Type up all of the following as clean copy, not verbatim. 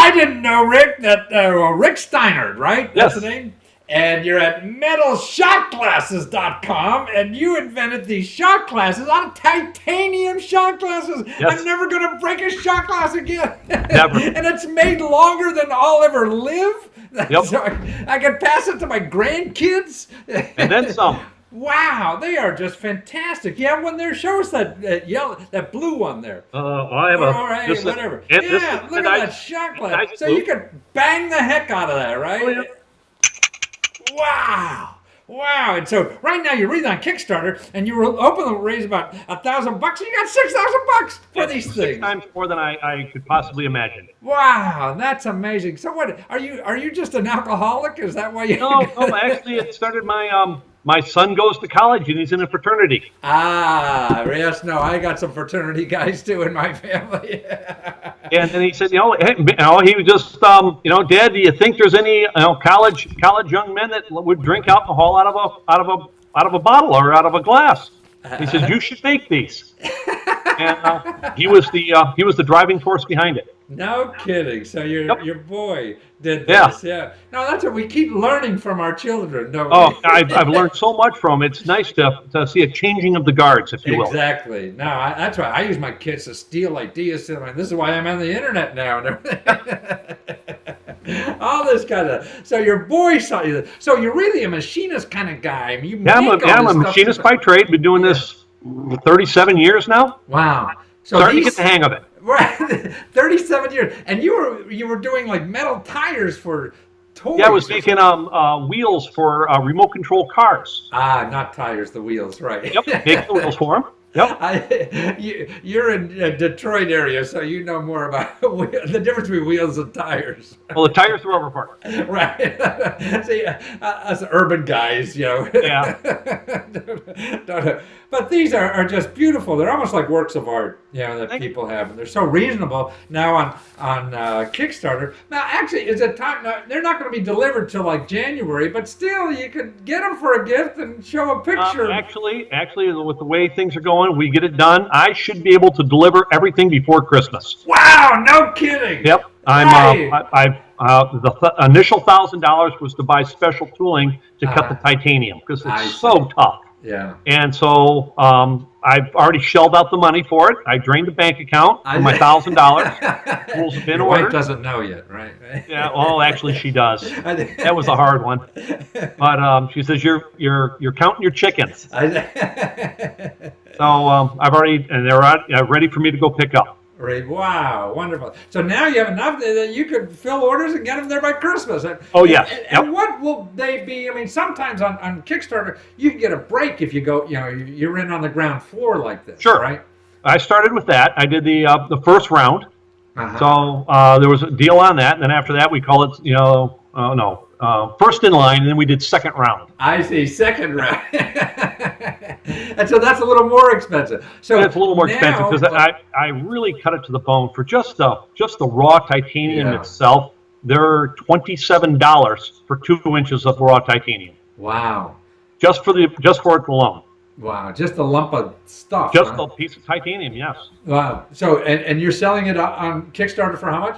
I didn't know, Rick, that Rick Steinert, right? That's Yes. the name? And you're at metalshotglasses.com, and you invented these shot glasses out of titanium shot glasses. Yes. I'm never going to break a shot glass again. Never. And it's made longer than I'll ever live. Yep. So I could pass it to my grandkids. And then some. Wow, they are just fantastic. You have one there. Show us that yellow, that blue one there. I have All right, this- whatever. and this Yeah, is look a at nice- that shot glass. nice So blue. you could bang the heck out of that, right? Oh, yeah. Wow. Wow. And so right now you're reading on Kickstarter and you were hoping to raise about $1,000 and you got $6,000 for these Six things. times more than I could possibly imagine. Wow, that's amazing. So what are you just an alcoholic? Is that why you No, actually, it started my son goes to college and he's in a fraternity. Ah, yes, no, I got some fraternity guys too in my family. And then he said, he was just, Dad, do you think there's any, college young men that would drink alcohol out of a bottle or out of a glass? He said, you should make these. And he was the driving force behind it. No kidding. So your boy did Yeah. this. Yeah. No, that's what we keep learning from our children, don't Oh, we? I've learned so much from it. It's nice to see a changing of the guards, if you will. Exactly. No, that's why I use my kids to steal ideas. This is why I'm on the internet now. And everything. All this kind of. So your boy saw you. So you're really a machinist kind of guy. I mean, I'm a machinist by trade. Been doing this 37 years now. Wow. So Starting to get the hang of it. Right, 37 years, and you were doing like metal tires for toys. Yeah, I was making wheels for remote control cars. Ah, not tires, the wheels, right? Yep, make the wheels for them. Yep. You're in Detroit area, so you know more about the difference between wheels and tires. Well, the tires are rubber part. Right. See, us urban guys, Yeah. But these are just beautiful. They're almost like works of art, that Thank people have. And they're so reasonable now on Kickstarter. Now, actually, is it time? Now, they're not going to be delivered till like January, but still, you could get them for a gift and show a picture. Actually, with the way things are going, we get it done. I should be able to deliver everything before Christmas. Wow, no kidding. Yep. The initial $1,000 was to buy special tooling to cut the titanium because it's so tough. Yeah. And so I've already shelled out the money for it. I drained the bank account for my $1,000. Tools have been Your ordered. wife doesn't know yet, right? Yeah. Well, actually, she does. That was a hard one. But she says you're counting your chickens. So I've already, and they're ready for me to go pick up. Right. Wow, wonderful. So now you have enough that you could fill orders and get them there by Christmas. Oh, yes. And what will they be? I mean, sometimes on Kickstarter, you can get a break if you go, you're in on the ground floor like this. Sure. Right? I started with that. I did the first round. Uh-huh. So there was a deal on that. And then after that, we call it, first in line, and then we did second round. I see, second round. And so that's a little more expensive. So it's a little more expensive because I really cut it to the bone. For just the raw titanium itself, they're $27 for 2 inches of raw titanium. Wow. Just for it alone. Wow, just a lump of stuff. Just a piece of titanium, yes. Wow. So and you're selling it on Kickstarter for how much?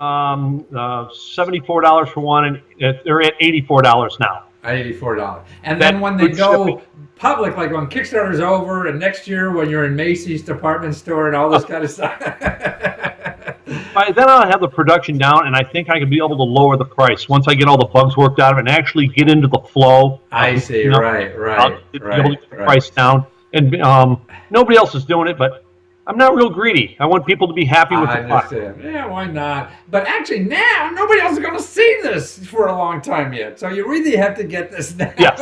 $74 for one, and they're at $84 now. $84. And then when they go public, like when Kickstarter's over, and next year when you're in Macy's department store and all this kind of stuff. By then I'll have the production down, and I think I can be able to lower the price once I get all the bugs worked out of it and actually get into the flow. I see. Right. I'll be able to get the price down, and nobody else is doing it, but I'm not real greedy. I want people to be happy with the product. Yeah, why not? But actually now, nobody else is going to see this for a long time yet. So you really have to get this now. Yes.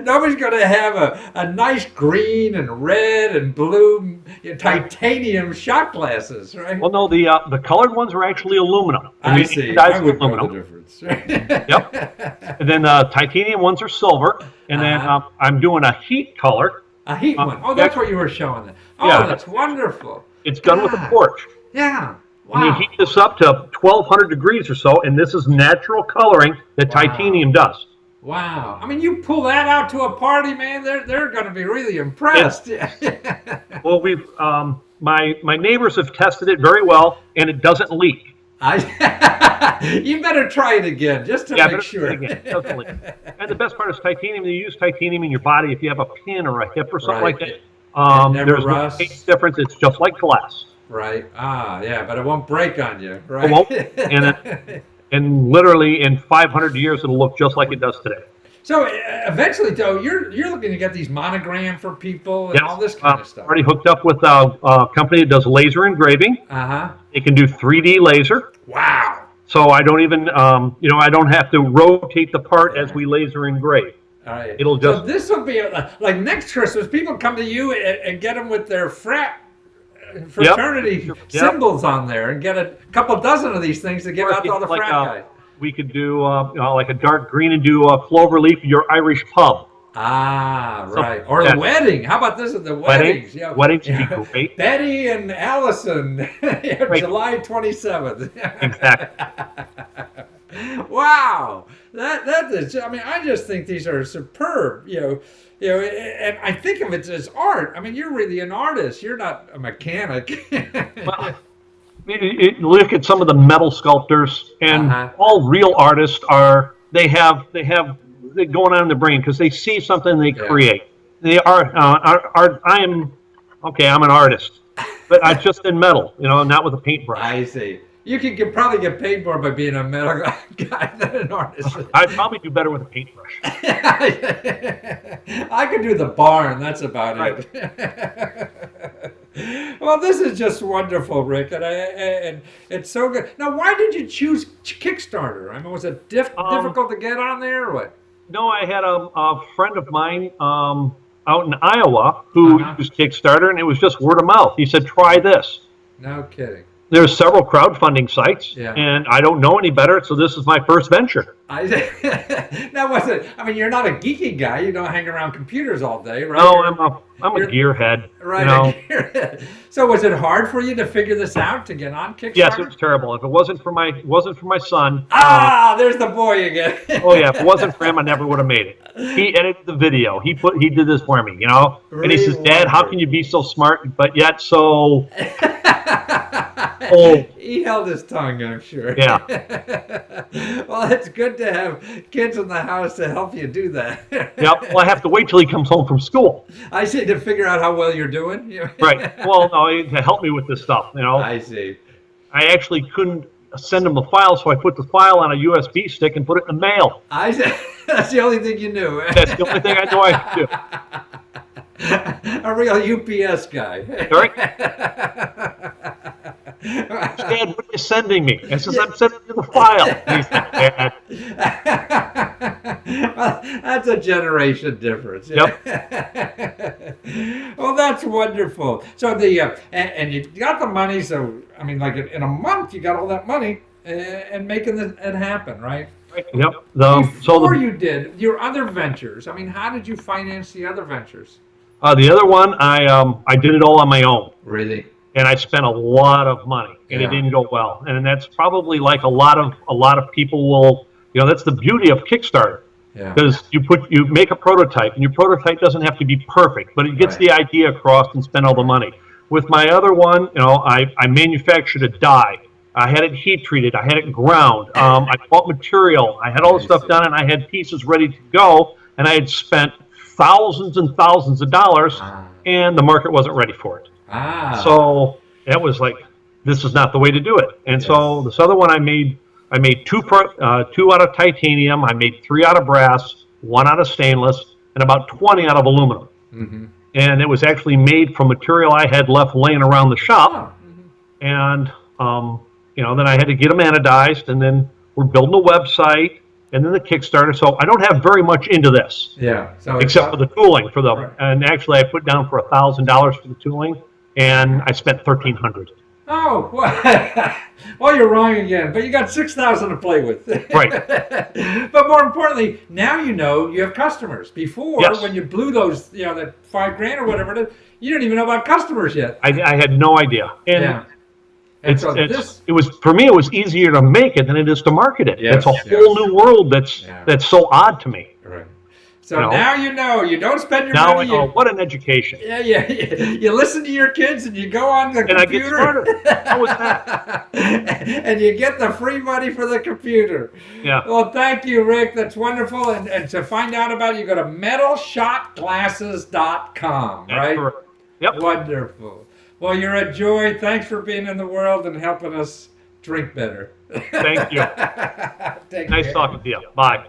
Nobody's going to have a nice green and red and blue titanium shot glasses, right? Well, no, the colored ones are actually aluminum. I see. I would know the difference. Yep. And then the titanium ones are silver. And then I'm doing a heat color. A heat one. Oh, that's what you were showing. Oh, yeah, that's wonderful. It's done with a torch. Yeah. Wow. And you heat this up to 1,200 degrees or so, and this is natural coloring that titanium does. Wow. I mean, you pull that out to a party, man, they're going to be really impressed. Yes. Well, we've my neighbors have tested it very well, and it doesn't leak. You better try it again just to make sure. Again, definitely. And the best part is titanium. You use titanium in your body if you have a pin or a hip or something like that. There's no taste difference. It's just like glass. Right. Yeah, but it won't break on you, right? It won't. And literally in 500 years, it'll look just like it does today. So eventually, though, you're looking to get these monogrammed for people and all this kind of stuff. Already hooked up with a company that does laser engraving. They can do 3D laser. Wow. So I don't even, I don't have to rotate the part as we laser engrave. All right. It'll just. So this will be like next Christmas. People come to you and get them with their fraternity symbols on there, and get a couple dozen of these things to give out to all the frat guys. We could do like a dark green and do a cloverleaf, your Irish pub. Right. Or the wedding. How about this at the weddings? Weddings would be great. Betty and Allison, July 27th. Exactly. Wow. That is. I mean, I just think these are superb. And I think of it as art. I mean, you're really an artist. You're not a mechanic. Well, look at some of the metal sculptors, and all real artists they have going on in the brain because they see something they create. They are I'm an artist, but I just in metal, not with a paintbrush. I see. You could probably get paid more by being a metal guy than an artist. I'd probably do better with a paintbrush. I could do the barn. That's about it. Well, this is just wonderful, Rick, and it's so good. Now, why did you choose Kickstarter? I mean, was it difficult to get on there, or what? No, I had a friend of mine out in Iowa who used Kickstarter, and it was just word of mouth. He said, "Try this." No kidding. There's several crowdfunding sites, and I don't know any better, so this is my first venture. Now, you're not a geeky guy. You don't hang around computers all day, right? No, I'm a gearhead. Right, a gearhead. So was it hard for you to figure this out, to get on Kickstarter? Yes, it was terrible. If it wasn't for my son. There's the boy again. Oh yeah, if it wasn't for him, I never would have made it. He edited the video. He did this for me, And he says, "Dad, how can you be so smart, but yet so..." He held his tongue, I'm sure. Yeah. Well, it's good to have kids in the house to help you do that. Yep. Well, I have to wait till he comes home from school. I see, to figure out how well you're doing. Right. Well, no, to help me with this stuff, I see. I actually couldn't send him a file, so I put the file on a USB stick and put it in the mail. I see. That's the only thing you knew. That's the only thing I know I could do. A real UPS guy. Right? Dad, what are you sending me? I says, I'm sending you the file. He said, Dad. Well, that's a generation difference. Yep. Well, that's wonderful. So and you got the money. So I mean, like in a month, you got all that money and making it happen, right? Yep. Before you did your other ventures, I mean, how did you finance the other ventures? The other one, I did it all on my own. Really? And I spent a lot of money, and it didn't go well. And that's probably like a lot of people will, that's the beauty of Kickstarter. Because you make a prototype, and your prototype doesn't have to be perfect, but it gets the idea across and spend all the money. With my other one, I manufactured a die. I had it heat treated. I had it ground. I bought material. I had all the stuff done, and I had pieces ready to go. And I had spent thousands and thousands of dollars, and the market wasn't ready for it. So that was like, this is not the way to do it. And so this other one I made two out of titanium. I made 3 out of brass, 1 out of stainless, and about 20 out of aluminum. Mm-hmm. And it was actually made from material I had left laying around the shop. And then I had to get them anodized, and then we're building a website, and then the Kickstarter. So I don't have very much into this. So except for the tooling for the, and actually I put down for $1,000 for the tooling, and I spent $1,300. Oh, well, you're wrong again. But you got $6,000 to play with. Right. But more importantly, now you have customers. Before, when you blew those, that $5,000 or whatever it is, you didn't even know about customers yet. I had no idea. And it was, for me, it was easier to make it than it is to market it. It's a whole new world that's so odd to me. Right. So now you know. You don't spend your Now money. I know. What an education. Yeah. You listen to your kids and you go on the computer. And I get smarter. How was that? And you get the free money for the computer. Yeah. Well, thank you, Rick. That's wonderful. And to find out about it, you go to metalshotglasses.com, right? That's correct. Yep. Wonderful. Well, you're a joy. Thanks for being in the world and helping us drink better. Thank you. Take Nice care. talking to you. Bye.